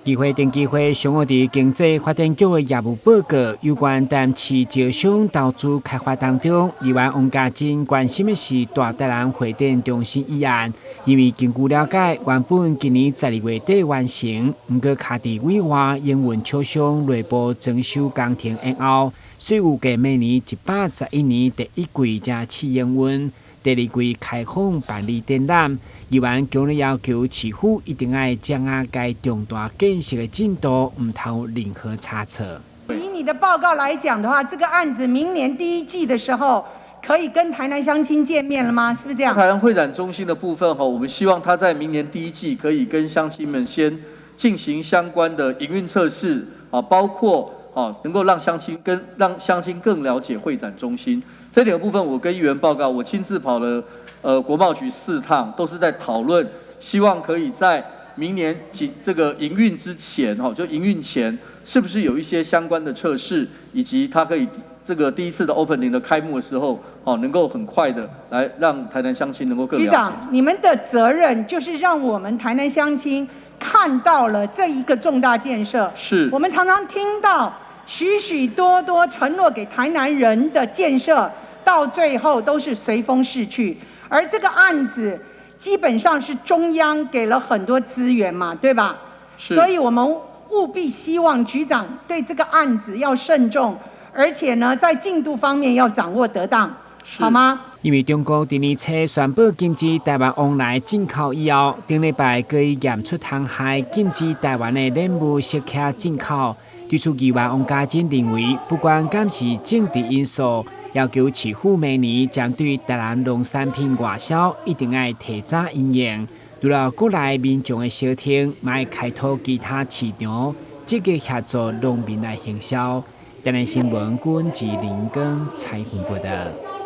议会定期会上午伫经济发展局的业务报告，有关淡市招商投资开发当中，议员王家珍关心的是大台南会展中心议案，因为根据了解，原本今年12月底完成，不过卡伫委外营运厂商内部装修工程以后，所以预计明年111年第一季才试营运。第二季开放办理展览，议员强烈要求市府一定要掌握该重大建设的进度，唔通任何差错。以你的报告来讲的话，这个案子明年第一季的时候可以跟台南乡亲见面了吗？是不是这样？台南会展中心的部分我们希望它在明年第一季可以跟乡亲们先进行相关的营运测试包括能够让乡亲更了解会展中心。这点的部分，我跟议员报告，我亲自跑了国贸局4趟，都是在讨论，希望可以在明年这个营运之前就营运前，是不是有一些相关的测试，以及它可以这个第一次的 opening 的开幕的时候能够很快的来让台南乡亲能够更了解。局长，你们的责任就是让我们台南乡亲看到了这一个重大建设。是我们常常听到许许多多承诺给台南人的建设，到最后都是随风逝去。而这个案子基本上是中央给了很多资源嘛，对吧？所以我们务必希望局长对这个案子要慎重，而且呢，在进度方面要掌握得当，好吗？因为中国第二次宣布禁止台湾往来进口以后，顶礼拜可以验出残骸，禁止台湾的冷木石刻进口。对此，议员王家珍认为，不管敢是政治因素，要求市府明年针对台南农产品外销一定要提早应用。除了国内民众的消停，也要开拓其他市场，积极协助农民来行销。台南新闻，阮志玲跟采访报道。